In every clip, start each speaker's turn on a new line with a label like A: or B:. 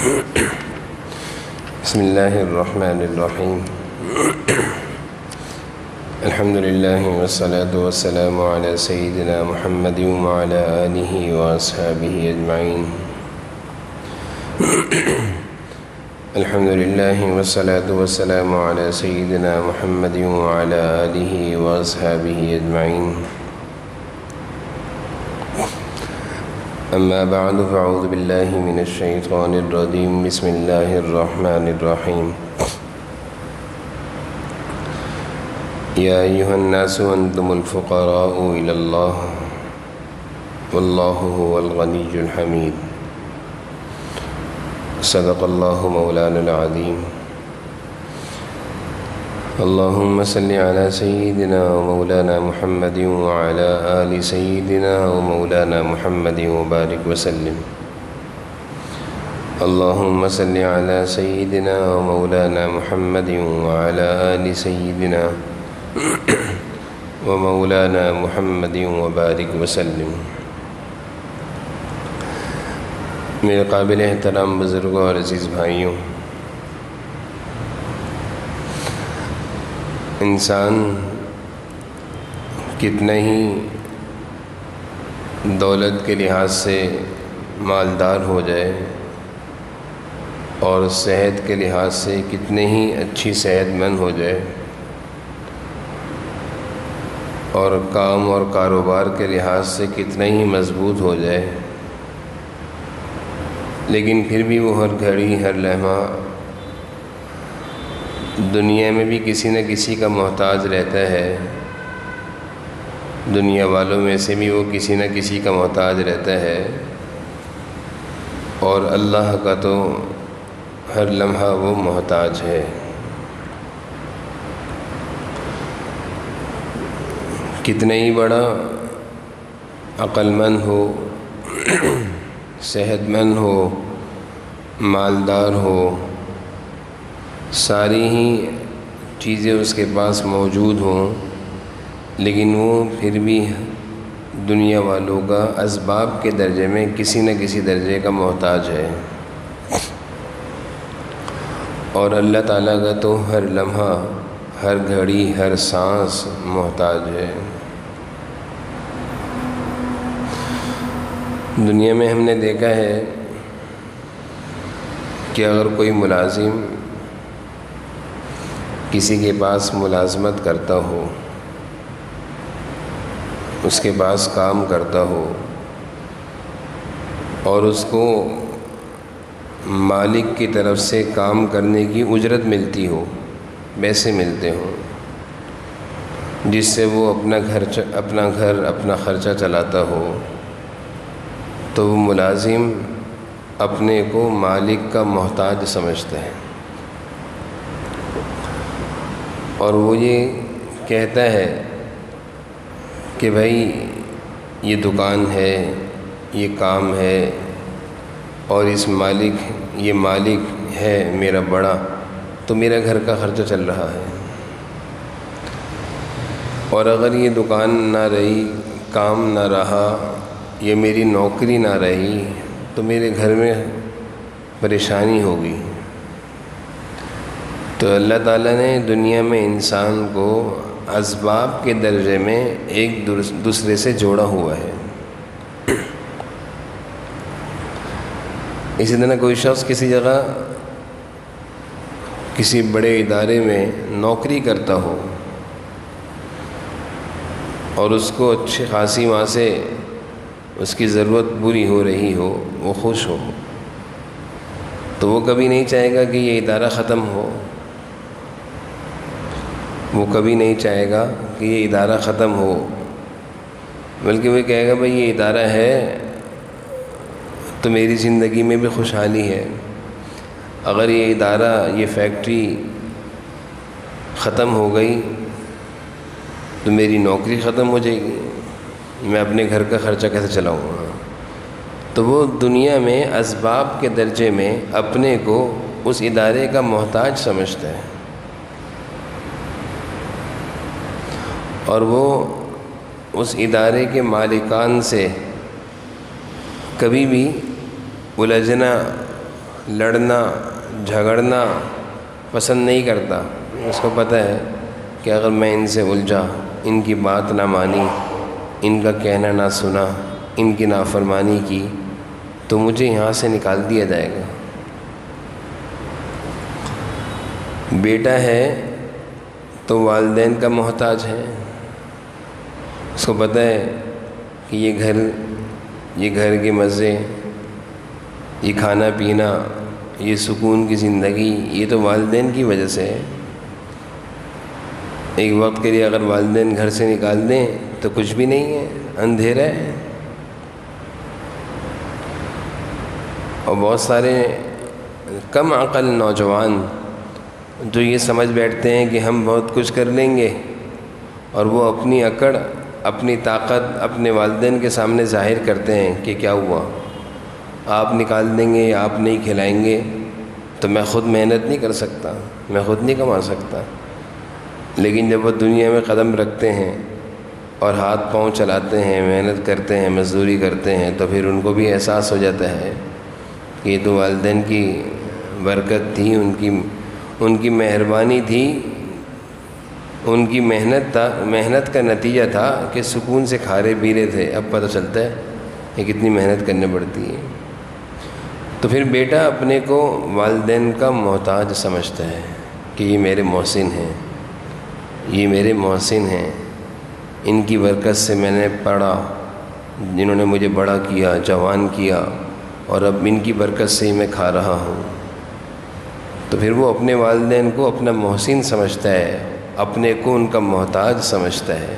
A: بسم اللہ الرحمن الرحیم الحمد للہ والصلاة والسلام علی سیدنا محمد وعلی آلہ واصحابہ اجمعین الحمد للہ والصلاة والسلام علی سیدنا محمد وعلی آلہ واصحابہ اجمعین اما بعد فاعوذ باللہ من الشیطان الرجیم بسم اللہ الرحمن الرحیم یا ایہا الناس انتم الفقراء الی اللہ واللہ هو الغنی الحمید صدق اللہ مولانا العظیم اللہم صلی علی سیدنا و مولانا محمد وعلی آل سیدنا و مولانا محمد وبارک وسلم اللہم صلی علی سیدنا و مولانا محمد وعلی آل سیدنا و مولانا محمد وبارک وسلم میرے قابل احترام بزرگوں اور عزیز بھائیوں، انسان کتنا ہی دولت کے لحاظ سے مالدار ہو جائے اور صحت کے لحاظ سے کتنے ہی اچھی صحت مند ہو جائے اور کام اور کاروبار کے لحاظ سے کتنا ہی مضبوط ہو جائے، لیکن پھر بھی وہ ہر گھڑی ہر لمحہ دنیا میں بھی کسی نہ کسی کا محتاج رہتا ہے، دنیا والوں میں سے بھی وہ کسی نہ کسی کا محتاج رہتا ہے، اور اللہ کا تو ہر لمحہ وہ محتاج ہے۔ کتنا ہی بڑا عقل مند ہو، صحت مند ہو، مالدار ہو، ساری ہی چیزیں اس کے پاس موجود ہوں، لیکن وہ پھر بھی دنیا والوں کا اسباب کے درجے میں کسی نہ کسی درجے کا محتاج ہے، اور اللہ تعالیٰ کا تو ہر لمحہ ہر گھڑی ہر سانس محتاج ہے۔ دنیا میں ہم نے دیکھا ہے کہ اگر کوئی ملازم کسی کے پاس ملازمت کرتا ہو، اس کے پاس کام کرتا ہو اور اس کو مالک کی طرف سے کام کرنے کی اجرت ملتی ہو، پیسے ملتے ہوں جس سے وہ اپنا خرچہ چلاتا ہو، تو وہ ملازم اپنے کو مالک کا محتاج سمجھتا ہے، اور وہ یہ کہتا ہے کہ بھائی یہ دکان ہے، یہ کام ہے، اور یہ مالک ہے میرا بڑا، تو میرا گھر کا خرچہ چل رہا ہے، اور اگر یہ دکان نہ رہی، کام نہ رہا، یہ میری نوکری نہ رہی، تو میرے گھر میں پریشانی ہوگی۔ تو اللہ تعالیٰ نے دنیا میں انسان کو اسباب کے درجے میں ایک دوسرے سے جوڑا ہوا ہے۔ اسی طرح کوئی شخص کسی جگہ کسی بڑے ادارے میں نوکری کرتا ہو اور اس کو اچھی خاصی وہاں سے اس کی ضرورت پوری ہو رہی ہو، وہ خوش ہو، تو وہ کبھی نہیں چاہے گا کہ یہ ادارہ ختم ہو، وہ کبھی نہیں چاہے گا کہ یہ ادارہ ختم ہو، بلکہ وہ کہے گا بھائی یہ ادارہ ہے تو میری زندگی میں بھی خوشحالی ہے، اگر یہ ادارہ، یہ فیکٹری ختم ہو گئی تو میری نوکری ختم ہو جائے گی، میں اپنے گھر کا خرچہ کیسے چلاؤں گا؟ تو وہ دنیا میں اسباب کے درجے میں اپنے کو اس ادارے کا محتاج سمجھتا ہے، اور وہ اس ادارے کے مالکان سے کبھی بھی الجھنا لڑنا جھگڑنا پسند نہیں کرتا۔ اس کو پتہ ہے کہ اگر میں ان سے الجھا، ان کی بات نہ مانی، ان کا کہنا نہ سنا، ان کی نافرمانی کی، تو مجھے یہاں سے نکال دیا جائے گا۔ بیٹا ہے تو والدین کا محتاج ہے۔ اس کو پتہ ہے کہ یہ گھر کے مزے، یہ کھانا پینا، یہ سکون کی زندگی، یہ تو والدین کی وجہ سے ہے۔ ایک وقت کے لیے اگر والدین گھر سے نکال دیں تو کچھ بھی نہیں ہے، اندھیرا ہے۔ اور بہت سارے کم عقل نوجوان جو یہ سمجھ بیٹھتے ہیں کہ ہم بہت کچھ کر لیں گے، اور وہ اپنی اکڑ، اپنی طاقت اپنے والدین کے سامنے ظاہر کرتے ہیں کہ کیا ہوا، آپ نکال دیں گے، آپ نہیں کھلائیں گے تو میں خود محنت نہیں کر سکتا، میں خود نہیں کما سکتا۔ لیکن جب وہ دنیا میں قدم رکھتے ہیں اور ہاتھ پاؤں چلاتے ہیں، محنت کرتے ہیں، مزدوری کرتے ہیں، تو پھر ان کو بھی احساس ہو جاتا ہے کہ یہ تو والدین کی برکت تھی، ان کی مہربانی تھی، ان کی محنت کا نتیجہ تھا کہ سکون سے کھا رہے پی رہے تھے۔ اب پتہ چلتا ہے کہ کتنی محنت کرنی پڑتی ہے۔ تو پھر بیٹا اپنے کو والدین کا محتاج سمجھتا ہے کہ یہ میرے محسن ہیں، یہ میرے محسن ہیں، ان کی برکت سے میں نے پڑھا، جنہوں نے مجھے بڑا کیا، جوان کیا، اور اب ان کی برکت سے ہی میں کھا رہا ہوں۔ تو پھر وہ اپنے والدین کو اپنا محسن سمجھتا ہے، اپنے کو ان کا محتاج سمجھتا ہے،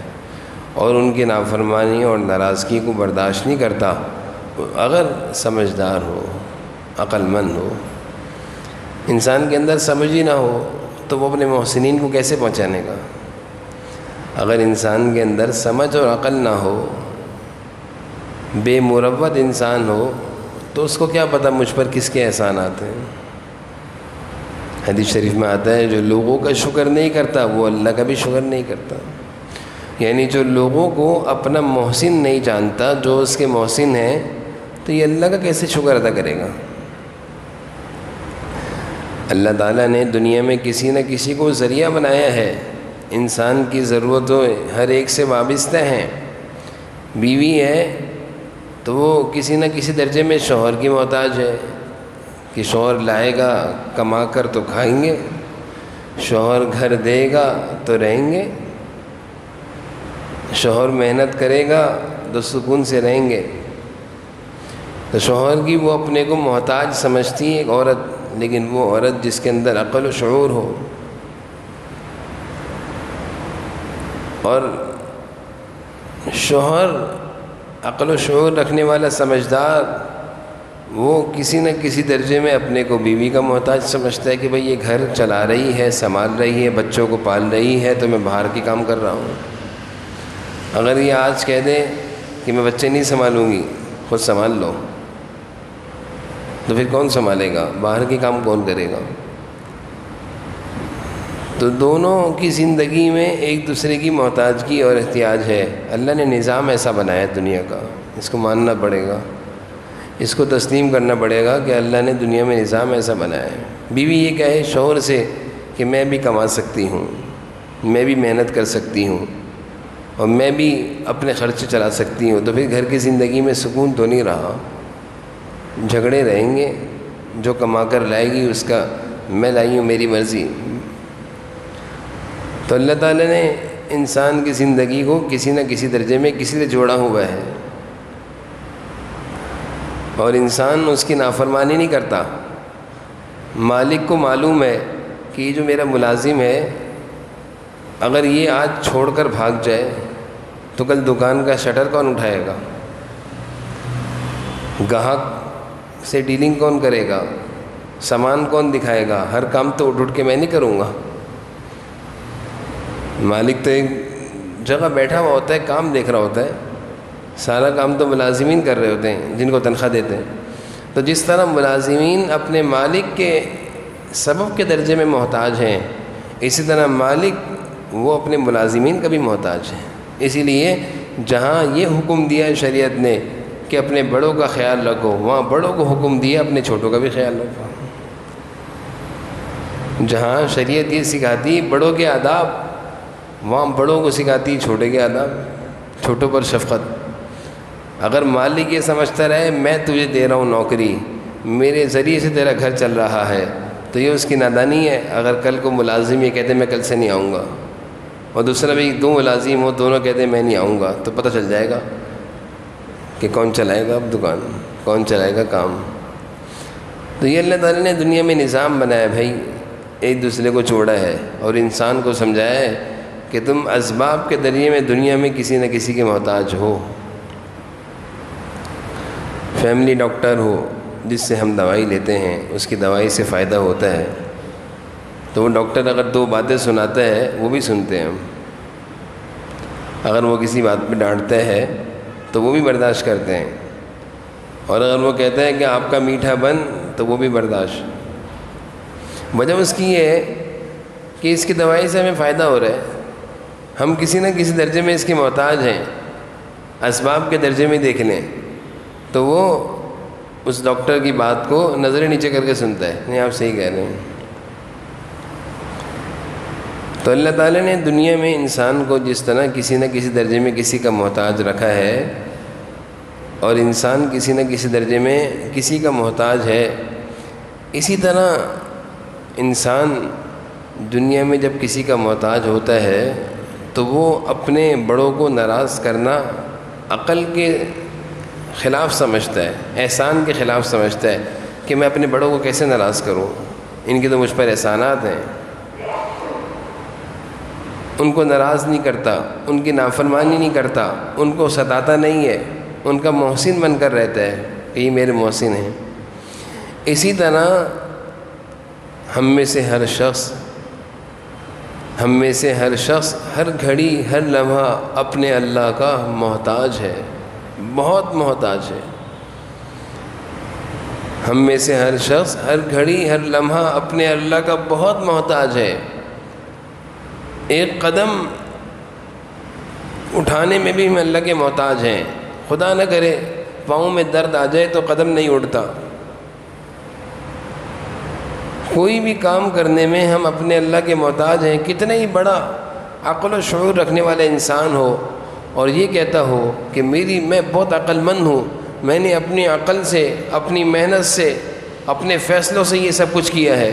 A: اور ان کی نافرمانی اور ناراضگی کو برداشت نہیں کرتا۔ اگر سمجھدار ہو، عقل مند ہو، انسان کے اندر سمجھ ہی نہ ہو تو وہ اپنے محسنین کو کیسے پہچانے گا؟ اگر انسان کے اندر سمجھ اور عقل نہ ہو، بے مروت انسان ہو، تو اس کو کیا پتہ مجھ پر کس کے احسانات ہیں۔ حدیث شریف میں آتا ہے جو لوگوں کا شکر نہیں کرتا وہ اللہ کا بھی شکر نہیں کرتا۔ یعنی جو لوگوں کو اپنا محسن نہیں جانتا، جو اس کے محسن ہیں، تو یہ اللہ کا کیسے شکر ادا کرے گا؟ اللہ تعالیٰ نے دنیا میں کسی نہ کسی کو ذریعہ بنایا ہے، انسان کی ضرورتوں ہر ایک سے وابستہ ہیں۔ بیوی ہے تو وہ کسی نہ کسی درجے میں شوہر کی محتاج ہے کہ شوہر لائے گا کما کر تو کھائیں گے، شوہر گھر دے گا تو رہیں گے، شوہر محنت کرے گا تو سکون سے رہیں گے۔ تو شوہر کی وہ اپنے کو محتاج سمجھتی ہے ایک عورت، لیکن وہ عورت جس کے اندر عقل و شعور ہو، اور شوہر عقل و شعور رکھنے والا سمجھدار، وہ کسی نہ کسی درجے میں اپنے کو بیوی کا محتاج سمجھتا ہے کہ بھئی یہ گھر چلا رہی ہے، سنبھال رہی ہے، بچوں کو پال رہی ہے، تو میں باہر کے کام کر رہا ہوں۔ اگر یہ آج کہہ دے کہ میں بچے نہیں سنبھالوں گی، خود سنبھال لو، تو پھر کون سنبھالے گا؟ باہر کے کام کون کرے گا؟ تو دونوں کی زندگی میں ایک دوسرے کی محتاجگی اور احتیاج ہے۔ اللہ نے نظام ایسا بنایا دنیا کا، اس کو ماننا پڑے گا، اس کو تسلیم کرنا پڑے گا کہ اللہ نے دنیا میں نظام ایسا بنایا ہے۔ بیوی یہ کہے شوہر سے کہ میں بھی کما سکتی ہوں، میں بھی محنت کر سکتی ہوں، اور میں بھی اپنے خرچے چلا سکتی ہوں، تو پھر گھر کی زندگی میں سکون تو نہیں رہا، جھگڑے رہیں گے۔ جو کما کر لائے گی اس کا میں لائی ہوں، میری مرضی۔ تو اللہ تعالیٰ نے انسان کی زندگی کو کسی نہ کسی درجے میں کسی سے جوڑا ہوا ہے، اور انسان اس کی نافرمانی نہیں کرتا۔ مالک کو معلوم ہے کہ یہ جو میرا ملازم ہے، اگر یہ آج چھوڑ کر بھاگ جائے تو کل دکان کا شٹر کون اٹھائے گا؟ گاہک سے ڈیلنگ کون کرے گا؟ سامان کون دکھائے گا؟ ہر کام تو اٹھ کے میں نہیں کروں گا۔ مالک تو ایک جگہ بیٹھا ہوا ہوتا ہے، کام دیکھ رہا ہوتا ہے، سارا کام تو ملازمین کر رہے ہوتے ہیں جن کو تنخواہ دیتے ہیں۔ تو جس طرح ملازمین اپنے مالک کے سبب کے درجے میں محتاج ہیں، اسی طرح مالک وہ اپنے ملازمین کا بھی محتاج ہے۔ اسی لیے جہاں یہ حکم دیا ہے شریعت نے کہ اپنے بڑوں کا خیال رکھو، وہاں بڑوں کو حکم دیا اپنے چھوٹوں کا بھی خیال رکھو۔ جہاں شریعت یہ سکھاتی بڑوں کے آداب، وہاں بڑوں کو سکھاتی چھوٹے کے آداب، چھوٹوں پر شفقت۔ اگر مالک یہ سمجھتا رہے میں تجھے دے رہا ہوں نوکری، میرے ذریعے سے تیرا گھر چل رہا ہے، تو یہ اس کی نادانی ہے۔ اگر کل کو ملازم یہ کہتے میں کل سے نہیں آؤں گا، اور دوسرا بھی دو ملازم ہو، دونوں کہتے میں نہیں آؤں گا، تو پتہ چل جائے گا کہ کون چلائے گا اب دکان، کون چلائے گا کام۔ تو یہ اللہ تعالیٰ نے دنیا میں نظام بنایا بھائی، ایک دوسرے کو چھوڑا ہے اور انسان کو سمجھایا ہے کہ تم اسباب کے ذریعے میں دنیا میں کسی نہ کسی کے محتاج ہو۔ فیملی ڈاکٹر ہو جس سے ہم دوائی لیتے ہیں، اس کی دوائی سے فائدہ ہوتا ہے، تو وہ ڈاکٹر اگر دو باتیں سناتا ہے وہ بھی سنتے ہیں ہم۔ اگر وہ کسی بات پہ ڈانٹتا ہے تو وہ بھی برداشت کرتے ہیں، اور اگر وہ کہتا ہے کہ آپ کا میٹھا بند، تو وہ بھی برداشت۔ وجہ اس کی یہ ہے کہ اس کی دوائی سے ہمیں فائدہ ہو رہا ہے، ہم کسی نہ کسی درجے میں اس کے محتاج ہیں۔ اسباب کے درجے میں دیکھ لیں تو وہ اس ڈاکٹر کی بات کو نظر نیچے کر کے سنتا ہے، نہیں آپ صحیح کہہ رہے ہیں۔ تو اللہ تعالیٰ نے دنیا میں انسان کو جس طرح کسی نہ کسی درجے میں کسی کا محتاج رکھا ہے، اور انسان کسی نہ کسی درجے میں کسی کا محتاج ہے، اسی طرح انسان دنیا میں جب کسی کا محتاج ہوتا ہے تو وہ اپنے بڑوں کو ناراض کرنا عقل کے خلاف سمجھتا ہے، احسان کے خلاف سمجھتا ہے کہ میں اپنے بڑوں کو کیسے ناراض کروں، ان کے تو مجھ پر احسانات ہیں۔ ان کو ناراض نہیں کرتا، ان کی نافرمانی نہیں کرتا، ان کو ستاتا نہیں ہے، ان کا محسن بن کر رہتا ہے کہ یہ میرے محسن ہیں۔ اسی طرح ہم میں سے ہر شخص ہر گھڑی ہر لمحہ اپنے اللہ کا محتاج ہے، بہت محتاج ہے۔ ہم میں سے ہر شخص ہر گھڑی ہر لمحہ اپنے اللہ کا بہت محتاج ہے۔ ایک قدم اٹھانے میں بھی ہم اللہ کے محتاج ہیں۔ خدا نہ کرے پاؤں میں درد آ جائے تو قدم نہیں اٹھتا۔ کوئی بھی کام کرنے میں ہم اپنے اللہ کے محتاج ہیں۔ کتنا ہی بڑا عقل و شعور رکھنے والا انسان ہو اور یہ کہتا ہو کہ میں بہت عقل مند ہوں، میں نے اپنی عقل سے، اپنی محنت سے، اپنے فیصلوں سے یہ سب کچھ کیا ہے،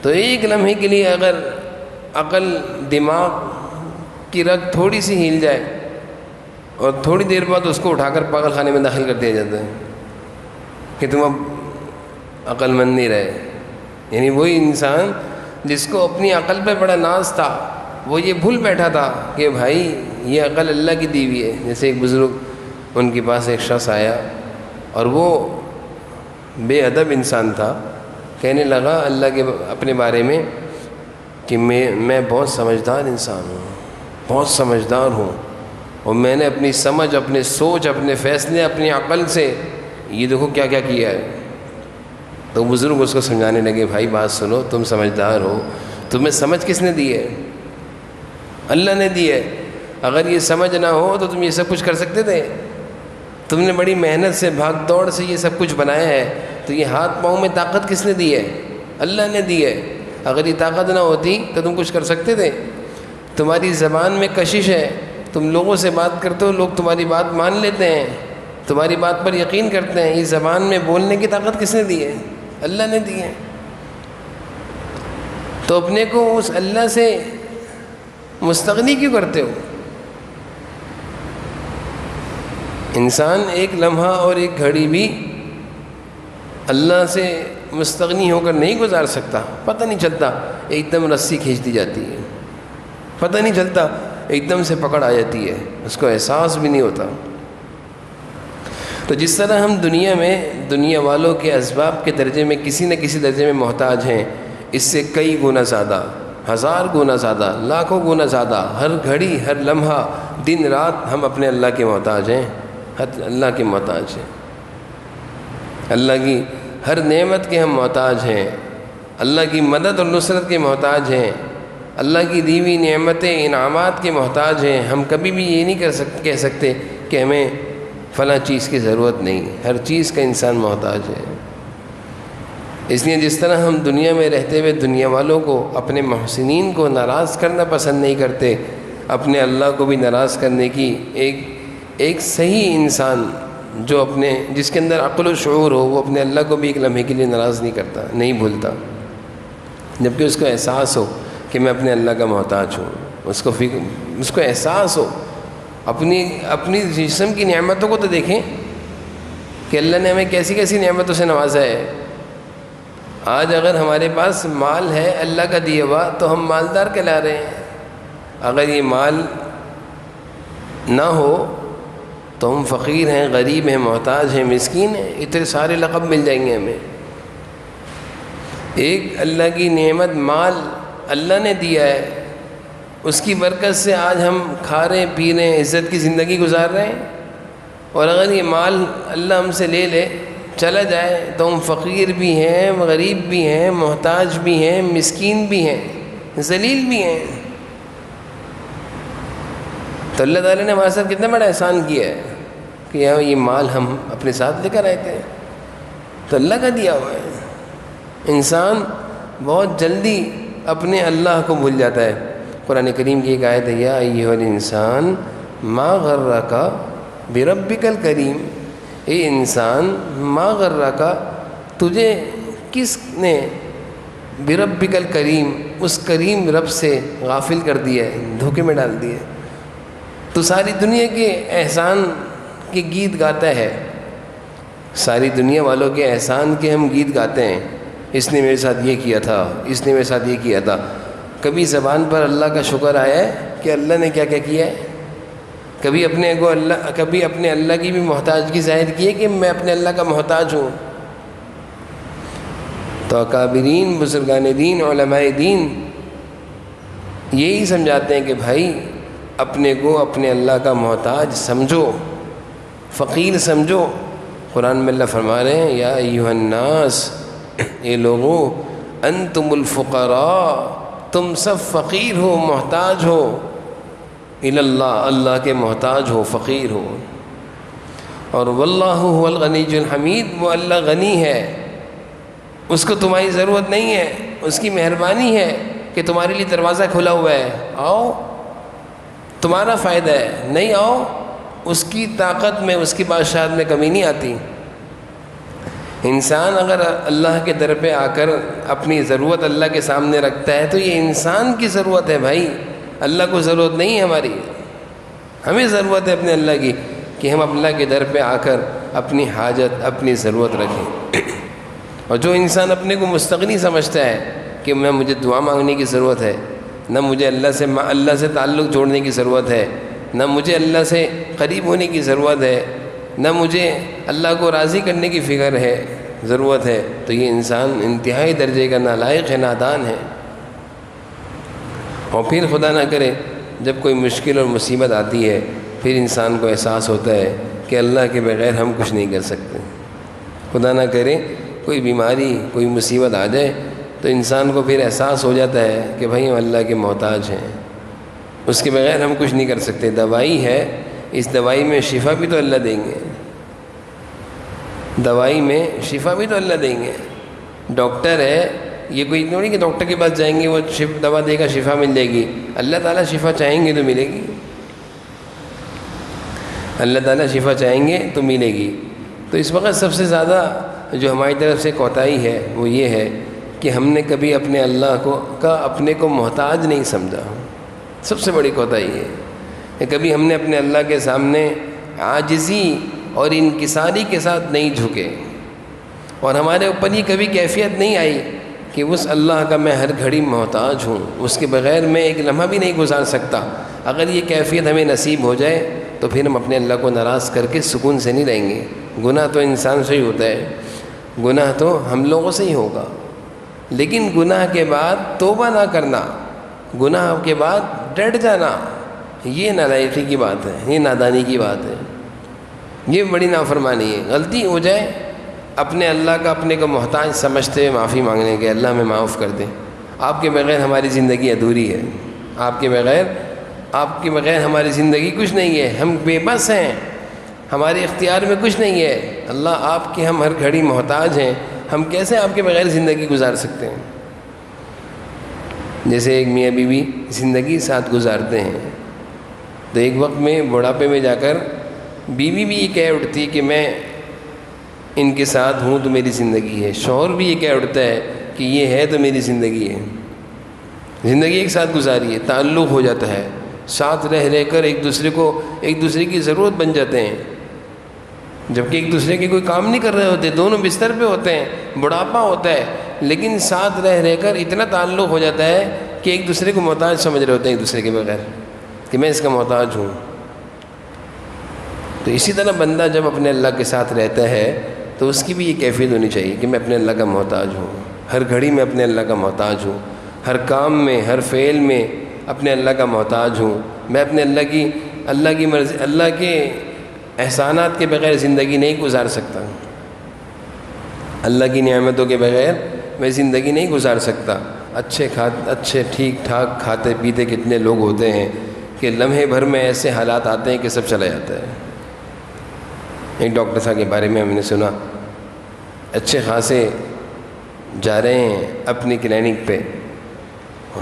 A: تو ایک لمحے کے لیے اگر عقل دماغ کی رگ تھوڑی سی ہل جائے اور تھوڑی دیر بعد اس کو اٹھا کر پاگل خانے میں داخل کر دیا جاتا ہے کہ تم اب عقل مند نہیں رہے۔ یعنی وہی انسان جس کو اپنی عقل پہ بڑا ناز تھا، وہ یہ بھول بیٹھا تھا کہ بھائی یہ عقل اللہ کی دی ہوئی ہے۔ جیسے ایک بزرگ، ان کے پاس ایک شخص آیا اور وہ بے ادب انسان تھا، کہنے لگا اللہ کے اپنے بارے میں کہ میں بہت سمجھدار انسان ہوں، بہت سمجھدار ہوں، اور میں نے اپنی سمجھ، اپنے سوچ، اپنے فیصلے، اپنی عقل سے یہ دیکھو کیا کیا کیا ہے۔ تو بزرگ اس کو سمجھانے لگے، بھائی بات سنو، تم سمجھدار ہو، تمہیں سمجھ کس نے دی ہے؟ اللہ نے دی ہے۔ اگر یہ سمجھ نہ ہو تو تم یہ سب کچھ کر سکتے تھے؟ تم نے بڑی محنت سے، بھاگ دوڑ سے یہ سب کچھ بنایا ہے، تو یہ ہاتھ پاؤں میں طاقت کس نے دی ہے؟ اللہ نے دی ہے۔ اگر یہ طاقت نہ ہوتی تو تم کچھ کر سکتے تھے؟ تمہاری زبان میں کشش ہے، تم لوگوں سے بات کرتے ہو، لوگ تمہاری بات مان لیتے ہیں، تمہاری بات پر یقین کرتے ہیں، یہ زبان میں بولنے کی طاقت کس نے دی ہے؟ اللہ نے دی ہے۔ تو اپنے کو اس اللہ سے مستغنی کیوں کرتے ہو؟ انسان ایک لمحہ اور ایک گھڑی بھی اللہ سے مستغنی ہو کر نہیں گزار سکتا۔ پتہ نہیں چلتا ایک دم رسی کھینچ دی جاتی ہے، پتہ نہیں چلتا ایک دم سے پکڑ آ جاتی ہے، اس کو احساس بھی نہیں ہوتا۔ تو جس طرح ہم دنیا میں دنیا والوں کے اسباب کے درجے میں کسی نہ کسی درجے میں محتاج ہیں، اس سے کئی گنا زیادہ، 1000 گنا زیادہ، لاکھوں گنا زیادہ، ہر گھڑی ہر لمحہ دن رات ہم اپنے اللہ کے محتاج ہیں، اللہ کے محتاج ہیں۔ اللہ کی ہر نعمت کے ہم محتاج ہیں، اللہ کی مدد اور نصرت کے محتاج ہیں، اللہ کی دی ہوئی نعمتیں، انعامات کے محتاج ہیں۔ ہم کبھی بھی یہ نہیں کہہ سکتے کہ ہمیں فلاں چیز کی ضرورت نہیں، ہر چیز کا انسان محتاج ہے۔ اس لیے جس طرح ہم دنیا میں رہتے ہوئے دنیا والوں کو، اپنے محسنین کو ناراض کرنا پسند نہیں کرتے، اپنے اللہ کو بھی ناراض کرنے کی ایک صحیح انسان جو جس کے اندر عقل و شعور ہو، وہ اپنے اللہ کو بھی ایک لمحے کے لیے ناراض نہیں کرتا، نہیں بھولتا، جبکہ اس کو احساس ہو کہ میں اپنے اللہ کا محتاج ہوں، اس کو احساس ہو۔ اپنی جسم کی نعمتوں کو تو دیکھیں کہ اللہ نے ہمیں کیسی کیسی نعمتوں سے نوازا ہے۔ آج اگر ہمارے پاس مال ہے اللہ کا دیا ہوا تو ہم مالدار کہلا رہے ہیں، اگر یہ مال نہ ہو تو ہم فقیر ہیں، غریب ہیں، محتاج ہیں، مسکین ہیں، اتنے سارے لقب مل جائیں گے ہمیں۔ ایک اللہ کی نعمت مال اللہ نے دیا ہے، اس کی برکت سے آج ہم کھا رہے پی رہے ہیں، عزت کی زندگی گزار رہے ہیں، اور اگر یہ مال اللہ ہم سے لے لے چلا جائے تو ہم فقیر بھی ہیں، غریب بھی ہیں، محتاج بھی ہیں، مسکین بھی ہیں، ذلیل بھی ہیں۔ تو اللہ تعالیٰ نے ہمارے ساتھ کتنا بڑا احسان کیا ہے کہ یہ مال ہم اپنے ساتھ لے کر آئے تھے، تو اللہ کا دیا ہوا ہے۔ انسان بہت جلدی اپنے اللہ کو بھول جاتا ہے۔ قرآن کریم کی ایک آیت ہے، یا ایھا الانسان ما غرک بربک الکریم، اے انسان ما غرک، تجھے کس نے بربک الکریم، اس کریم رب سے غافل کر دیا ہے، دھوکے میں ڈال دیا ہے۔ تو ساری دنیا کے احسان کے گیت گاتا ہے، ساری دنیا والوں کے احسان کے ہم گیت گاتے ہیں، اس نے میرے ساتھ یہ کیا تھا، اس نے میرے ساتھ یہ کیا تھا۔ کبھی زبان پر اللہ کا شکر آیا ہے کہ اللہ نے کیا کیا کیا ہے؟ کبھی اپنے اللہ کی بھی محتاجگی ظاہر کی ہے کہ میں اپنے اللہ کا محتاج ہوں؟ تو اکابرین، بزرگان دین، علماء دین یہی سمجھاتے ہیں کہ بھائی اپنے کو اپنے اللہ کا محتاج سمجھو، فقیر سمجھو۔ قرآن میں اللہ فرما رہے ہیں، یا ایھا الناس، اے لوگو، انتم الفقراء، تم سب فقیر ہو، محتاج ہو، الی اللہ، اللہ کے محتاج ہو، فقیر ہو، اور واللہ هو الغنی الحمید، وہ اللہ غنی ہے، اس کو تمہاری ضرورت نہیں ہے، اس کی مہربانی ہے کہ تمہارے لیے دروازہ کھلا ہوا ہے، آؤ، تمہارا فائدہ ہے، نہیں آؤ، اس کی طاقت میں، اس کی بادشاہت میں کمی نہیں آتی۔ انسان اگر اللہ کے در پہ آ کر اپنی ضرورت اللہ کے سامنے رکھتا ہے تو یہ انسان کی ضرورت ہے بھائی، اللہ کو ضرورت نہیں ہے ہماری، ہمیں ضرورت ہے اپنے اللہ کی کہ ہم اللہ کے در پہ آ کر اپنی حاجت، اپنی ضرورت رکھیں۔ اور جو انسان اپنے کو مستغنی سمجھتا ہے کہ مجھے دعا مانگنے کی ضرورت ہے، نہ مجھے اللہ سے تعلق جوڑنے کی ضرورت ہے، نہ مجھے اللہ سے قریب ہونے کی ضرورت ہے، نہ مجھے اللہ کو راضی کرنے کی فکر ہے، ضرورت ہے، تو یہ انسان انتہائی درجے کا نالائق ہے، نادان ہے۔ اور پھر خدا نہ کرے جب کوئی مشکل اور مصیبت آتی ہے، پھر انسان کو احساس ہوتا ہے کہ اللہ کے بغیر ہم کچھ نہیں کر سکتے۔ خدا نہ کرے کوئی بیماری، کوئی مصیبت آ جائے تو انسان کو پھر احساس ہو جاتا ہے کہ بھائی ہم اللہ کے محتاج ہیں، اس کے بغیر ہم کچھ نہیں کر سکتے۔ دوائی ہے، اس دوائی میں شفا بھی تو اللہ دیں گے، دوائی میں شفا بھی تو اللہ دیں گے۔ ڈاکٹر ہے، یہ کوئی نہیں کہ ڈاکٹر کے پاس جائیں گے وہ دوا دے گا، شفا مل جائے گی۔ اللہ تعالیٰ شفا چاہیں گے تو ملے گی، اللہ تعالیٰ شفا چاہیں گے تو ملے گی۔ تو اس وقت سب سے زیادہ جو ہماری طرف سے کوتاہی ہے وہ یہ ہے کہ ہم نے کبھی اپنے اللہ کا اپنے کو محتاج نہیں سمجھا۔ سب سے بڑی کوتاہی ہے کہ کبھی ہم نے اپنے اللہ کے سامنے عاجزی اور انکساری کے ساتھ نہیں جھکے، اور ہمارے اوپر یہ کبھی کیفیت نہیں آئی کہ اس اللہ کا میں ہر گھڑی محتاج ہوں، اس کے بغیر میں ایک لمحہ بھی نہیں گزار سکتا۔ اگر یہ کیفیت ہمیں نصیب ہو جائے تو پھر ہم اپنے اللہ کو ناراض کر کے سکون سے نہیں رہیں گے۔ گناہ تو انسان سے ہی ہوتا ہے، گناہ تو ہم لوگوں سے ہی ہوگا، لیکن گناہ کے بعد توبہ نہ کرنا، گناہ کے بعد ڈٹ جانا، یہ نالائقی کی بات ہے، یہ نادانی کی بات ہے، یہ بڑی نافرمانی ہے۔ غلطی ہو جائے اپنے اللہ کا اپنے کو محتاج سمجھتے ہوئے معافی مانگنے کے، اللہ ہمیں معاف کر دیں، آپ کے بغیر ہماری زندگی ادھوری ہے، آپ کے بغیر ہماری زندگی کچھ نہیں ہے، ہم بے بس ہیں، ہمارے اختیار میں کچھ نہیں ہے۔ اللہ آپ کے ہم ہر گھڑی محتاج ہیں، ہم کیسے آپ کے بغیر زندگی گزار سکتے ہیں؟ جیسے ایک میاں بیوی زندگی ساتھ گزارتے ہیں، تو ایک وقت میں بڑھاپے میں جا کر بیوی بھی یہ کہہ اٹھتی کہ میں ان کے ساتھ ہوں تو میری زندگی ہے، شوہر بھی یہ کہہ اٹھتا ہے کہ یہ ہے تو میری زندگی ہے۔ زندگی ایک ساتھ گزاری ہے، تعلق ہو جاتا ہے، ساتھ رہ کر ایک دوسرے کی ضرورت بن جاتے ہیں، جبکہ ایک دوسرے کے کوئی کام نہیں کر رہے ہوتے، دونوں بستر پہ ہوتے ہیں، بڑھاپا ہوتا ہے، لیکن ساتھ رہ کر اتنا تعلق ہو جاتا ہے کہ ایک دوسرے کو محتاج سمجھ رہے ہوتے ہیں ایک دوسرے کے بغیر، کہ میں اس کا محتاج ہوں۔ تو اسی طرح بندہ جب اپنے اللہ کے ساتھ رہتا ہے تو اس کی بھی یہ کیفیت ہونی چاہیے کہ میں اپنے اللہ کا محتاج ہوں، ہر گھڑی میں اپنے اللہ کا محتاج ہوں، ہر کام میں، ہر فعل میں اپنے اللہ کا محتاج ہوں۔ میں اپنے اللہ کی مرضی، اللہ کے احسانات کے بغیر زندگی نہیں گزار سکتا، اللہ کی نعمتوں کے بغیر میں زندگی نہیں گزار سکتا۔ اچھے ٹھیک ٹھاک کھاتے پیتے کتنے لوگ ہوتے ہیں کہ لمحے بھر میں ایسے حالات آتے ہیں کہ سب چلا جاتا ہے۔ ایک ڈاکٹر صاحب کے بارے میں ہم نے سنا، اچھے خاصے جا رہے ہیں اپنی کلینک پہ،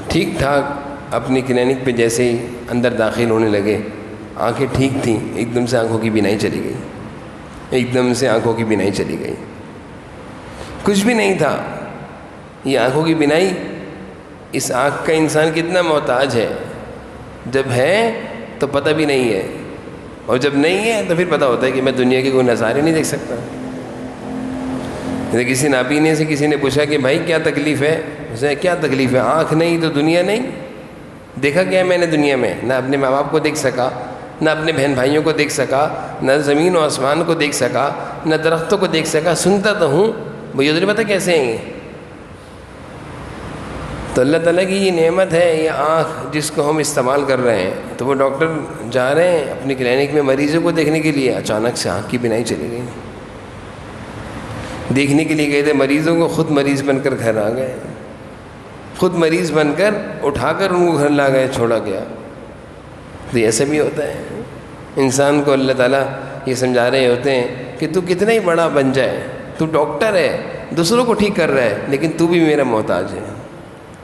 A: ٹھیک ٹھاک اپنی کلینک پہ جیسے ہی اندر داخل ہونے لگے، آنکھیں ٹھیک تھیں، ایک دم سے آنکھوں کی بینائی چلی گئی، ایک دم سے آنکھوں کی بینائی چلی گئی۔ کچھ بھی نہیں تھا، یہ آنکھوں کی بینائی، اس آنکھ کا انسان کتنا محتاج ہے، جب ہے تو پتہ بھی نہیں ہے، اور جب نہیں ہے تو پھر پتہ ہوتا ہے کہ میں دنیا کے کوئی نظارے نہیں دیکھ سکتا۔ کسی نابینے سے کسی نے پوچھا کہ بھائی کیا تکلیف ہے؟ اس نے کیا تکلیف ہے؟ آنکھ نہیں تو دنیا نہیں، دیکھا کیا میں نے دنیا میں؟ نہ اپنے ماں باپ کو دیکھ سکا، نہ اپنے بہن بھائیوں کو دیکھ سکا، نہ زمین و آسمان کو دیکھ سکا، نہ درختوں کو دیکھ سکا، سنتا تو ہوں، مجھے تو نہیں پتہ کیسے ہیں یہ۔ تو اللہ تعالیٰ کی یہ نعمت ہے، یہ آنکھ جس کو ہم استعمال کر رہے ہیں۔ تو وہ ڈاکٹر جا رہے ہیں اپنی کلینک میں مریضوں کو دیکھنے کے لیے، اچانک سے آنکھ کی بینائی چلی گئی۔ دیکھنے کے لیے گئے تھے مریضوں کو، خود مریض بن کر گھر آ گئے، خود مریض بن کر اٹھا کر ان کو گھر لا گئے، چھوڑا گیا۔ تو ایسا بھی ہوتا ہے، انسان کو اللہ تعالیٰ یہ سمجھا رہے ہوتے ہیں کہ تو کتنا ہی بڑا بن جائے، تو ڈاکٹر ہے، دوسروں کو ٹھیک کر رہا ہے، لیکن تو بھی میرا محتاج ہے،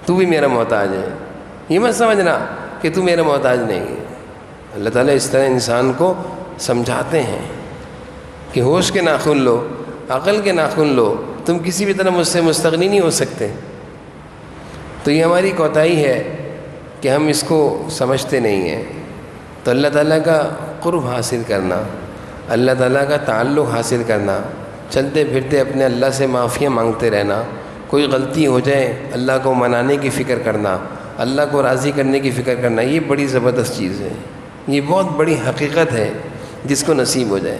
A: تو بھی میرا محتاج ہے۔ یہ مت سمجھنا کہ تو میرا محتاج نہیں ہے۔ اللہ تعالیٰ اس طرح انسان کو سمجھاتے ہیں کہ ہوش کے ناخن لو، عقل کے ناخن لو، تم کسی بھی طرح مجھ سے مستغنی نہیں ہو سکتے۔ تو یہ ہماری کوتاہی ہے کہ ہم اس کو سمجھتے نہیں ہیں۔ تو اللہ تعالیٰ کا قرب حاصل کرنا، اللہ تعالیٰ کا تعلق حاصل کرنا، چلتے پھرتے اپنے اللہ سے معافیاں مانگتے رہنا، کوئی غلطی ہو جائے اللہ کو منانے کی فکر کرنا، اللہ کو راضی کرنے کی فکر کرنا، یہ بڑی زبردست چیز ہے، یہ بہت بڑی حقیقت ہے جس کو نصیب ہو جائے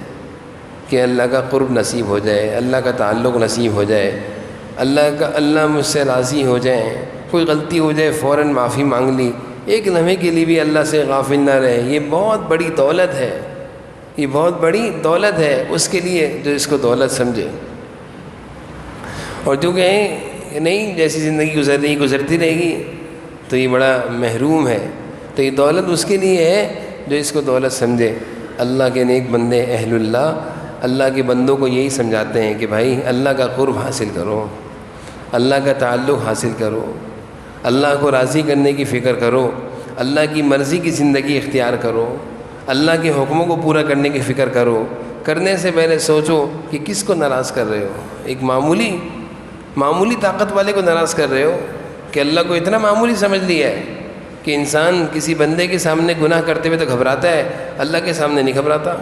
A: کہ اللہ کا قرب نصیب ہو جائے، اللہ کا تعلق نصیب ہو جائے، اللہ مجھ سے راضی ہو جائے، کوئی غلطی ہو جائے فوراً معافی مانگ لی، ایک لمحے کے لیے بھی اللہ سے غافل نہ رہے، یہ بہت بڑی دولت ہے، یہ بہت بڑی دولت ہے اس کے لیے جو اس کو دولت سمجھے۔ اور جو کہیں نہیں جیسی زندگی گزرتی رہے گی تو یہ بڑا محروم ہے، تو یہ دولت اس کے لیے ہے جو اس کو دولت سمجھے۔ اللہ کے نیک بندے اہل اللہ کے بندوں کو یہی سمجھاتے ہیں کہ بھائی اللہ کا قرب حاصل کرو، اللہ کا تعلق حاصل کرو، اللہ کو راضی کرنے کی فکر کرو، اللہ کی مرضی کی زندگی اختیار کرو، اللہ کے حکموں کو پورا کرنے کی فکر کرو۔ کرنے سے پہلے سوچو کہ کس کو ناراض کر رہے ہو، ایک معمولی طاقت والے کو ناراض کر رہے ہو کہ اللہ کو اتنا معمولی سمجھ لیا ہے کہ انسان کسی بندے کے سامنے گناہ کرتے ہوئے تو گھبراتا ہے، اللہ کے سامنے نہیں گھبراتا۔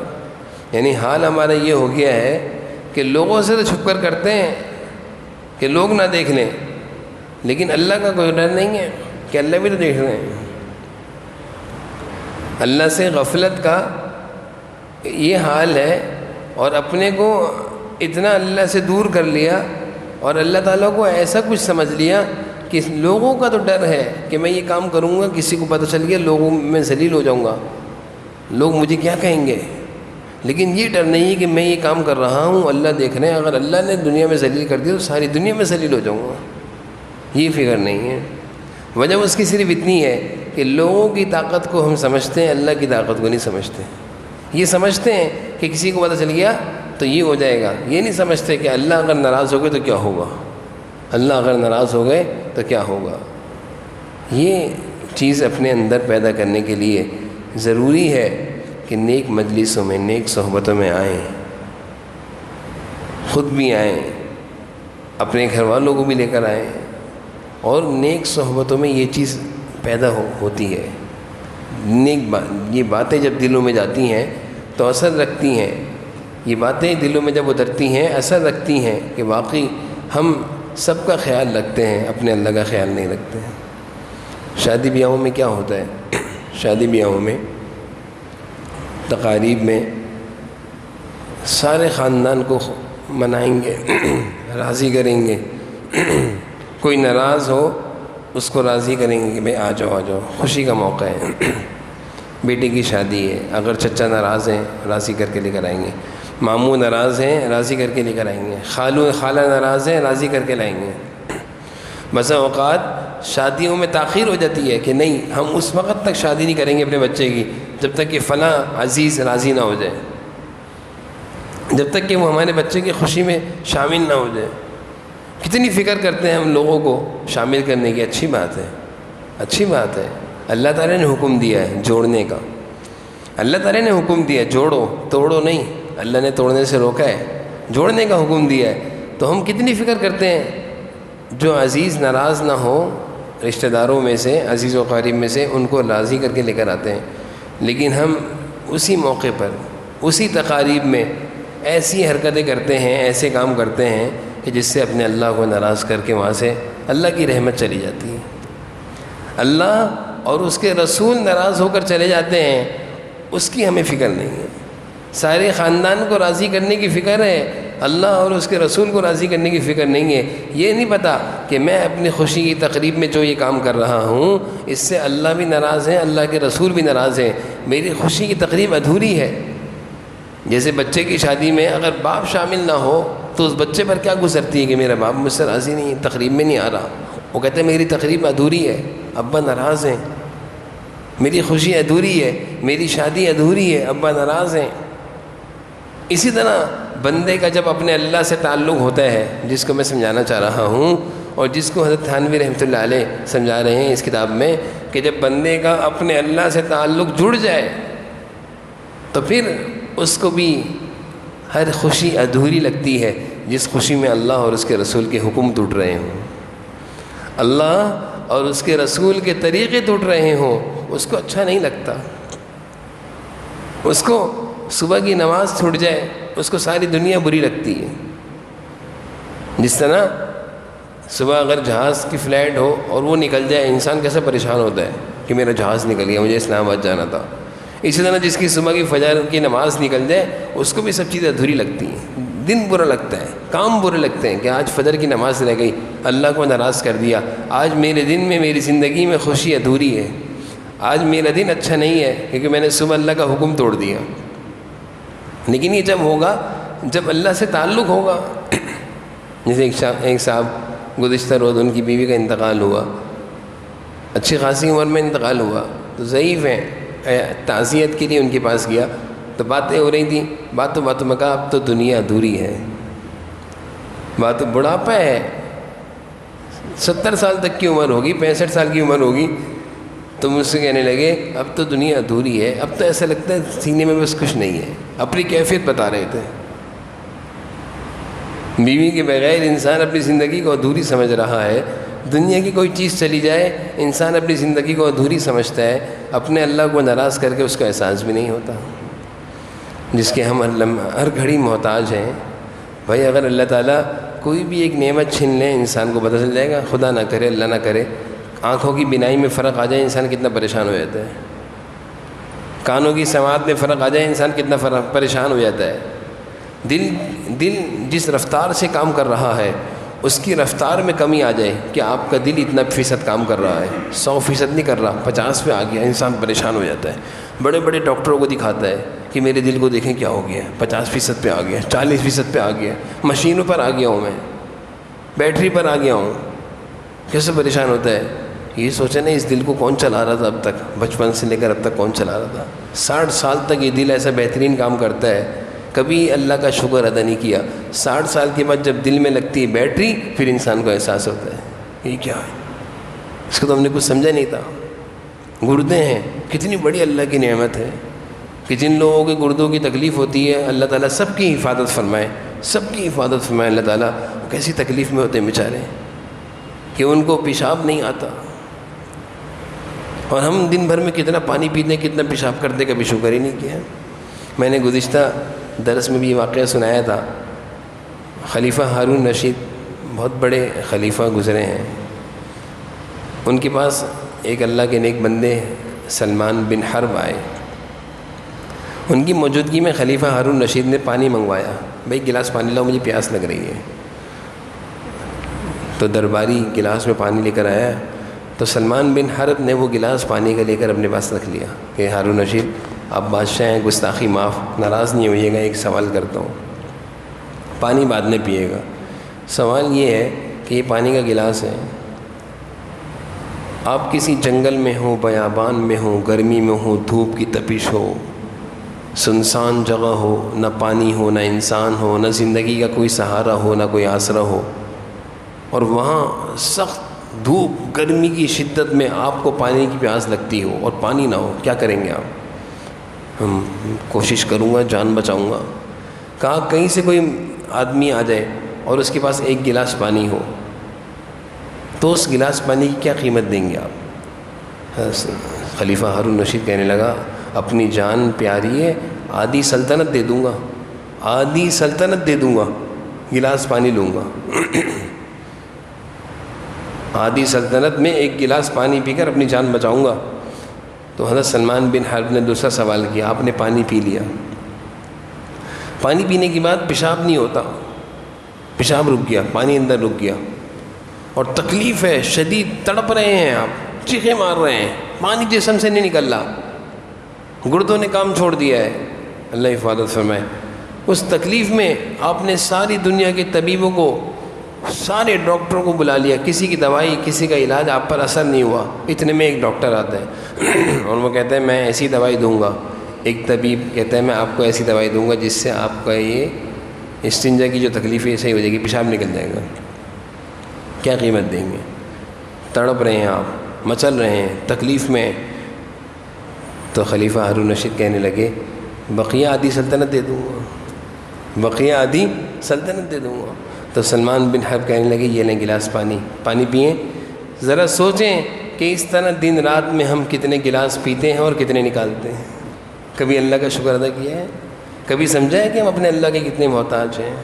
A: یعنی حال ہمارا یہ ہو گیا ہے کہ لوگوں سے تو چھپ کر کرتے ہیں کہ لوگ نہ دیکھ لیں، لیکن اللہ کا کوئی ڈر نہیں ہے کہ اللہ بھی تو دیکھ رہے ہیں۔ اللہ سے غفلت کا یہ حال ہے، اور اپنے کو اتنا اللہ سے دور کر لیا اور اللہ تعالیٰ کو ایسا کچھ سمجھ لیا کہ لوگوں کا تو ڈر ہے کہ میں یہ کام کروں گا، کسی کو پتہ چل گیا لوگوں میں ذلیل ہو جاؤں گا، لوگ مجھے کیا کہیں گے، لیکن یہ ڈر نہیں ہے کہ میں یہ کام کر رہا ہوں اللہ دیکھ رہے ہیں، اگر اللہ نے دنیا میں ذلیل کر دیا تو ساری دنیا میں ذلیل ہو جاؤں گا، یہ فکر نہیں ہے۔ وجہ اس کی صرف اتنی ہے کہ لوگوں کی طاقت کو ہم سمجھتے ہیں، اللہ کی طاقت کو نہیں سمجھتے۔ یہ سمجھتے ہیں کہ کسی کو پتہ چل گیا تو یہ ہو جائے گا. یہ نہیں سمجھتے کہ اللہ اگر ناراض ہو گئے تو کیا ہوگا، اللہ اگر ناراض ہو گئے تو کیا ہوگا. یہ چیز اپنے اندر پیدا کرنے کے لیے ضروری ہے کہ نیک مجلسوں میں، نیک صحبتوں میں آئیں، خود بھی آئیں، اپنے گھر والوں کو بھی لے کر آئیں. اور نیک صحبتوں میں یہ چیز پیدا ہوتی ہے. یہ باتیں جب دلوں میں جاتی ہیں تو اثر رکھتی ہیں. یہ باتیں دلوں میں جب اترتی ہیں اثر رکھتی ہیں کہ واقعی ہم سب کا خیال رکھتے ہیں، اپنے اللہ کا خیال نہیں رکھتے ہیں. شادی بیاہوں میں کیا ہوتا ہے؟ شادی بیاہوں میں، تقاریب میں سارے خاندان کو منائیں گے، راضی کریں گے. کوئی ناراض ہو اس کو راضی کریں گے کہ بھائی آ جاؤ آ جاؤ، خوشی کا موقع ہے. بیٹے کی شادی ہے، اگر چچا ناراض ہیں راضی کر کے لے کر آئیں گے، ماموں ناراض ہیں راضی کر کے لے کر آئیں گے، خالہ ناراض ہیں راضی کر کے لائیں گے. بسا اوقات شادیوں میں تاخیر ہو جاتی ہے کہ نہیں، ہم اس وقت تک شادی نہیں کریں گے اپنے بچے کی جب تک کہ فلاں عزیز راضی نہ ہو جائے، جب تک کہ وہ ہمارے بچے کی خوشی میں شامل نہ ہو جائے. کتنی فکر کرتے ہیں ہم لوگوں کو شامل کرنے کی. اچھی بات ہے، اچھی بات ہے. اللہ تعالیٰ نے حکم دیا ہے جوڑنے کا، اللہ تعالیٰ نے حکم دیا ہے جوڑو، توڑو نہیں. اللہ نے توڑنے سے روکا ہے، جوڑنے کا حکم دیا ہے. تو ہم کتنی فکر کرتے ہیں. جو عزیز ناراض نہ ہو رشتہ داروں میں سے، عزیز و قریب میں سے، ان کو راضی کر کے لے کر آتے ہیں. لیکن ہم اسی موقع پر، اسی تقاریب میں ایسی حرکتیں کرتے ہیں، ایسے کام کرتے ہیں کہ جس سے اپنے اللہ کو ناراض کر کے وہاں سے اللہ کی رحمت چلی جاتی ہے. اللہ اور اس کے رسول ناراض ہو کر چلے جاتے ہیں، اس کی ہمیں فکر نہیں ہے. سارے خاندان کو راضی کرنے کی فکر ہے، اللہ اور اس کے رسول کو راضی کرنے کی فکر نہیں ہے. یہ نہیں پتہ کہ میں اپنی خوشی کی تقریب میں جو یہ کام کر رہا ہوں اس سے اللہ بھی ناراض ہے، اللہ کے رسول بھی ناراض ہیں، میری خوشی کی تقریب ادھوری ہے. جیسے بچے کی شادی میں اگر باپ شامل نہ ہو تو اس بچے پر کیا گزرتی ہے کہ میرا باپ مجھ سے راضی نہیں ہے، تقریب میں نہیں آ رہا. وہ کہتے ہیں میری تقریب ادھوری ہے، ابا ناراض ہیں، میری خوشی ادھوری ہے، میری شادی ادھوری ہے، ابا ناراض ہیں. اسی طرح بندے کا جب اپنے اللہ سے تعلق ہوتا ہے، جس کو میں سمجھانا چاہ رہا ہوں اور جس کو حضرت تھانوی رحمۃ اللہ علیہ سمجھا رہے ہیں اس کتاب میں، کہ جب بندے کا اپنے اللہ سے تعلق جڑ جائے تو پھر اس کو بھی ہر خوشی ادھوری لگتی ہے جس خوشی میں اللہ اور اس کے رسول کے حکم ٹوٹ رہے ہوں، اللہ اور اس کے رسول کے طریقے ٹوٹ رہے ہوں. اس کو اچھا نہیں لگتا. اس کو صبح کی نماز چھوٹ جائے اس کو ساری دنیا بری لگتی ہے. جس طرح صبح اگر جہاز کی فلائٹ ہو اور وہ نکل جائے، انسان کیسے پریشان ہوتا ہے کہ میرا جہاز نکل گیا، مجھے اسلام آباد جانا تھا. اسی طرح جس کی صبح کی فجر کی نماز نکل جائے اس کو بھی سب چیزیں ادھوری لگتی ہیں. دن برا لگتا ہے، کام برے لگتے ہیں کہ آج فجر کی نماز رہ گئی، اللہ کو ناراض کر دیا، آج میرے دن میں، میری زندگی میں خوشی ادھوری ہے، آج میرا دن اچھا نہیں ہے کیونکہ میں نے صبح اللہ کا حکم توڑ دیا. لیکن یہ جب ہوگا جب اللہ سے تعلق ہوگا. جیسے ایک صاحب گزشتہ روز ان کی بیوی کا انتقال ہوا، اچھی خاصی عمر میں انتقال ہوا، تو ضعیف ہیں. تعزیت کے لیے ان کے پاس گیا تو باتیں ہو رہی تھیں، باتوں میں کہا اب تو دنیا ادھوری ہے، بات بڑھاپا ہے، 70 سال تک کی عمر ہوگی، 65 سال کی عمر ہوگی. تو مجھ سے کہنے لگے اب تو دنیا ادھوری ہے، اب تو ایسا لگتا ہے سینے میں بس کچھ نہیں ہے. اپنی کیفیت بتا رہے تھے. بیوی کے بغیر انسان اپنی زندگی کو ادھوری سمجھ رہا ہے. دنیا کی کوئی چیز چلی جائے انسان اپنی زندگی کو ادھوری سمجھتا ہے، اپنے اللہ کو ناراض کر کے اس کا احساس بھی نہیں ہوتا، جس کے ہم ہر گھڑی محتاج ہیں. بھائی اگر اللہ تعالیٰ کوئی بھی ایک نعمت چھین لے انسان کو پتہ چل جائے گا. خدا نہ کرے، اللہ نہ کرے، آنکھوں کی بینائی میں فرق آ جائے انسان کتنا پریشان ہو جاتا ہے، کانوں کی سماعت میں فرق آ جائے انسان کتنا پریشان ہو جاتا ہے. دل جس رفتار سے کام کر رہا ہے اس کی رفتار میں کمی آ جائے کہ آپ کا دل اتنا فیصد کام کر رہا ہے، 100% نہیں کر رہا، 50 پہ آ گیا، انسان پریشان ہو جاتا ہے. بڑے بڑے ڈاکٹروں کو دکھاتا ہے کہ میرے دل کو دیکھیں کیا ہو گیا، 50% پہ آ گیا، 40% پہ آ گیا، مشینوں پر آ گیا ہوں، میں بیٹری پر آ گیا ہوں. کیسے پریشان ہوتا ہے. یہ سوچے نا اس دل کو کون چلا رہا تھا اب تک، بچپن سے لے کر اب تک کون چلا رہا تھا. 60 سال تک یہ دل ایسا بہترین کام کرتا ہے کبھی اللہ کا شکر ادا نہیں کیا. 60 سال کے بعد جب دل میں لگتی ہے بیٹری, پھر انسان کو احساس ہوتا ہے یہ کیا ہے, اس کو تو ہم نے کچھ سمجھا نہیں تھا. گردے ہیں, کتنی بڑی اللہ کی نعمت ہے کہ جن لوگوں کے گردوں کی تکلیف ہوتی ہے اللہ تعالیٰ سب کی حفاظت فرمائے, سب کی حفاظت فرمائے اللہ تعالیٰ. کیسی تکلیف میں ہوتے ہیں بیچارے کہ ان کو پیشاب نہیں آتا, اور ہم دن بھر میں کتنا پانی پیتے, کتنا پیشاب کرتے, کبھی شکر ہی نہیں کیا. میں نے گزشتہ درس میں بھی یہ واقعہ سنایا تھا. خلیفہ ہارون رشید بہت بڑے خلیفہ گزرے ہیں, ان کے پاس ایک اللہ کے نیک بندے سلمان بن حرب آئے. ان کی موجودگی میں خلیفہ ہارون رشید نے پانی منگوایا, بھائی گلاس پانی لاؤ مجھے پیاس لگ رہی ہے. تو درباری گلاس میں پانی لے کر آیا, تو سلمان بن حرب نے وہ گلاس پانی کا لے کر اپنے پاس رکھ لیا کہ ہارون رشید آپ بادشاہ ہیں, گستاخی معاف, ناراض نہیں ہوئیے گا, ایک سوال کرتا ہوں, پانی بعد میں پیے گا. سوال یہ ہے کہ یہ پانی کا گلاس ہے, آپ کسی جنگل میں ہوں, بیابان میں ہوں, گرمی میں ہوں, دھوپ کی تپش ہو, سنسان جگہ ہو, نہ پانی ہو, نہ انسان ہو, نہ زندگی کا کوئی سہارا ہو, نہ کوئی آسرا ہو, اور وہاں سخت دھوپ گرمی کی شدت میں آپ کو پانی کی پیاس لگتی ہو اور پانی نہ ہو, کیا کریں گے آپ؟ ہم کوشش کروں گا, جان بچاؤں گا. کہا کہیں سے کوئی آدمی آ جائے اور اس کے پاس ایک گلاس پانی ہو, تو اس گلاس پانی کی کیا قیمت دیں گے آپ؟ خلیفہ ہارون رشید کہنے لگا اپنی جان پیاری ہے, آدھی سلطنت دے دوں گا, آدھی سلطنت دے دوں گا, گلاس پانی لوں گا. آدھی سلطنت میں ایک گلاس پانی پی کر اپنی جان بچاؤں گا. تو حضرت سلمان بن حرب نے دوسرا سوال کیا, آپ نے پانی پی لیا, پانی پینے کے بعد پیشاب نہیں ہوتا, پیشاب رک گیا, پانی اندر رک گیا, اور تکلیف ہے شدید, تڑپ رہے ہیں آپ, چیخیں مار رہے ہیں, پانی جسم سے نہیں نکل رہا, گردوں نے کام چھوڑ دیا ہے, اللہ حفاظت فرمائے. اس تکلیف میں آپ نے ساری دنیا کے طبیبوں کو, سارے ڈاکٹروں کو بلا لیا, کسی کی دوائی, کسی کا علاج آپ پر اثر نہیں ہوا. اتنے میں ایک ڈاکٹر آتا ہے اور وہ کہتا ہے میں ایسی دوائی دوں گا. ایک طبیب کہتا ہے میں آپ کو ایسی دوائی دوں گا جس سے آپ کا یہ استنجا کی جو تکلیف ہے صحیح ہو جائے گی, پیشاب نکل جائے گا. کیا قیمت دیں گے؟ تڑپ رہے ہیں آپ, مچل رہے ہیں تکلیف میں. تو خلیفہ ہارون رشید کہنے لگے بقیہ آدھی سلطنت دے دوں گا, بقیہ آدھی سلطنت دے دوں گا. تو سلمان بن حرب کہنے لگے یہ لیں گلاس پانی, پانی پئیں. ذرا سوچیں کہ اس طرح دن رات میں ہم کتنے گلاس پیتے ہیں اور کتنے نکالتے ہیں. کبھی اللہ کا شکر ادا کیا ہے؟ کبھی سمجھا ہے کہ ہم اپنے اللہ کے کتنے محتاج ہیں؟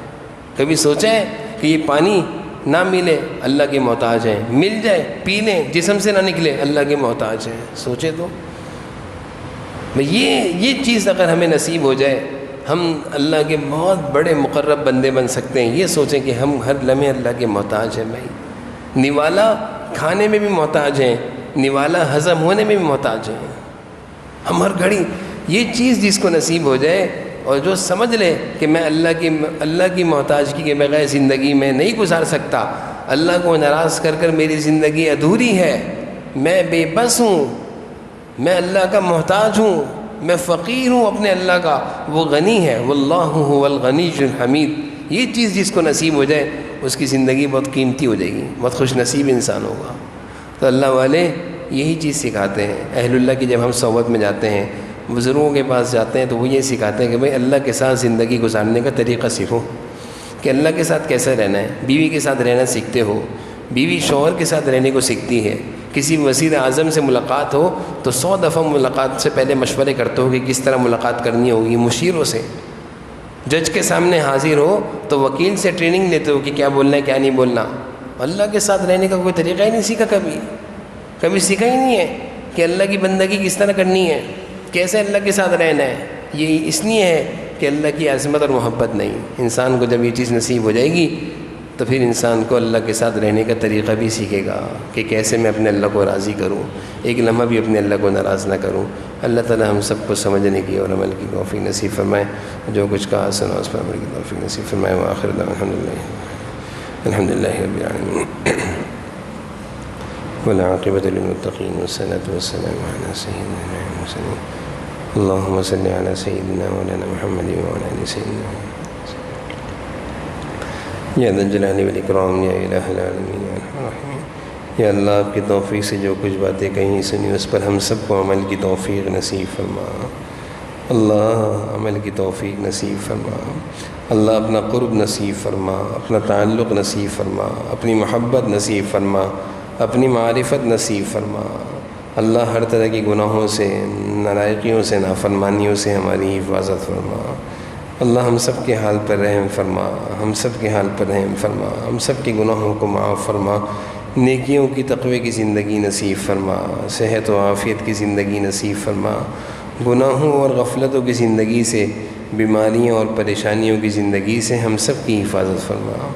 A: کبھی سوچا ہے کہ یہ پانی نہ ملے اللہ کے محتاج ہیں, مل جائے پی لیں, جسم سے نہ نکلے اللہ کے محتاج ہیں. سوچے تو یہ چیز اگر ہمیں نصیب ہو جائے ہم اللہ کے بہت بڑے مقرب بندے بن سکتے ہیں. یہ سوچیں کہ ہم ہر لمحے اللہ کے محتاج ہیں. بھائی نوالا کھانے میں بھی محتاج ہیں, نوالا ہضم ہونے میں بھی محتاج ہیں. ہم ہر گھڑی یہ چیز جس کو نصیب ہو جائے اور جو سمجھ لے کہ میں اللہ کی محتاجگی کے بغیر زندگی میں نہیں گزار سکتا, اللہ کو ناراض کر کر میری زندگی ادھوری ہے, میں بے بس ہوں, میں اللہ کا محتاج ہوں, میں فقیر ہوں اپنے اللہ کا, وہ غنی ہے, واللہ هو الغنی الحمید. یہ چیز جس کو نصیب ہو جائے اس کی زندگی بہت قیمتی ہو جائے گی, بہت خوش نصیب انسان ہوگا. تو اللہ والے یہی چیز سکھاتے ہیں. اہل اللہ کی جب ہم صحبت میں جاتے ہیں, بزرگوں کے پاس جاتے ہیں, تو وہ یہ سکھاتے ہیں کہ بھئی اللہ کے ساتھ زندگی گزارنے کا طریقہ سیکھو, کہ اللہ کے ساتھ کیسے رہنا ہے. بیوی کے ساتھ رہنا سیکھتے ہو, بیوی شوہر کے ساتھ رہنے کو سیکھتی ہے. کسی وزیر اعظم سے ملاقات ہو تو 100 دفعہ ملاقات سے پہلے مشورے کرتے ہو کہ کس طرح ملاقات کرنی ہوگی. مشیروں سے, جج کے سامنے حاضر ہو تو وکیل سے ٹریننگ لیتے ہو کہ کیا بولنا ہے کیا نہیں بولنا. اللہ کے ساتھ رہنے کا کوئی طریقہ ہی نہیں سیکھا, کبھی سیکھا ہی نہیں ہے کہ اللہ کی بندگی کس طرح کرنی ہے, کیسے اللہ کے ساتھ رہنا ہے. یہ اس لیے ہے کہ اللہ کی عظمت اور محبت نہیں. انسان کو جب یہ چیز نصیب ہو جائے گی تو پھر انسان کو اللہ کے ساتھ رہنے کا طریقہ بھی سیکھے گا کہ کیسے میں اپنے اللہ کو راضی کروں, ایک لمحہ بھی اپنے اللہ کو ناراض نہ کروں. اللہ تعالی ہم سب کو سمجھنے کی اور عمل کی توفیق نصیب فرمائے. جو کچھ کہا سنا اس پر عمل کی توفیق نصیب فرمائے. وآخر دعوانا الحمد للہ رب العالمین والعاقبۃ للمتقین والصلاۃ والسلام علی سیدنا محمد. اللهم صل على سيدنا مولانا محمد وعلى آل سيدنا یا ذا الجلال والاکرام یا الہ العالمین یا ارحم الراحمین۔ یا اللہ آپ کی توفیق سے جو کچھ باتیں کہیں سنی اس پر ہم سب کو عمل کی توفیق نصیب فرما۔ اللہ عمل کی توفیق نصیب فرما۔ اللہ اپنا قرب نصیب فرما، اپنا تعلق نصیب فرما، اپنی محبت نصیب فرما، اپنی معرفت نصیب فرما۔ اللہ ہر طرح کی گناہوں سے، نالائقیوں سے، نافرمانیوں سے ہماری حفاظت فرما۔ اللہ ہم سب کے حال پر رحم فرما، ہم سب کے حال پر رحم فرما، ہم سب کے گناہوں کو معاف فرما، نیکیوں کی تقوی کی زندگی نصیب فرما، صحت و عافیت کی زندگی نصیب فرما، گناہوں اور غفلتوں کی زندگی سے، بیماریوں اور پریشانیوں کی زندگی سے ہم سب کی حفاظت فرما۔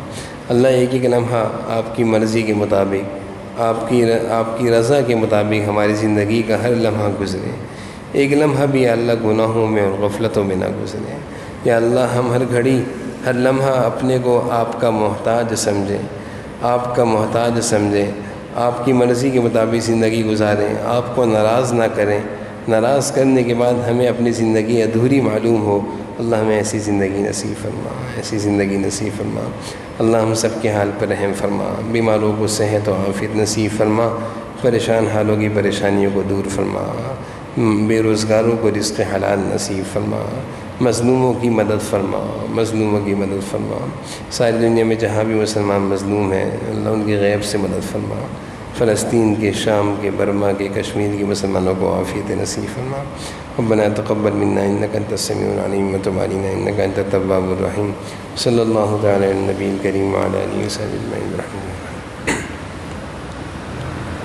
A: اللہ ایک ایک لمحہ آپ کی مرضی کے مطابق، آپ کی رضا کے مطابق ہماری زندگی کا ہر لمحہ گزرے، ایک لمحہ بھی یا اللہ گناہوں میں اور غفلتوں میں نہ گزرے۔ یا اللہ ہم ہر گھڑی، ہر لمحہ اپنے کو آپ کا محتاج سمجھیں، آپ کا محتاج سمجھیں، آپ کی مرضی کے مطابق زندگی گزاریں، آپ کو ناراض نہ کریں، ناراض کرنے کے بعد ہمیں اپنی زندگی ادھوری معلوم ہو۔ اللہ ہمیں ایسی زندگی نصیب فرما، ایسی زندگی نصیب فرما۔ اللہ ہم سب کے حال پر رحم فرما، بیماروں کو صحت و عافیت نصیب فرما، پریشان حالوں کی پریشانیوں کو دور فرما، بے روزگاروں کو رزق حلال نصیب فرما، مظلوموں کی مدد فرما، مظلوموں کی مدد فرما۔ ساری دنیا میں جہاں بھی مسلمان مظلوم ہیں اللہ ان کی غیب سے مدد فرما۔ فلسطین کے، شام کے، برما کے، کشمیر کے مسلمانوں کو عافیت نصیب فرما۔ ربنا تقبل منا انک انت السمیع العلیم وتب علینا انک انت التواب الرحیم۔ صلی اللہ تعالی علی النبی الکریم وعلی آلہ وصحبہ اجمعین برحمتک۔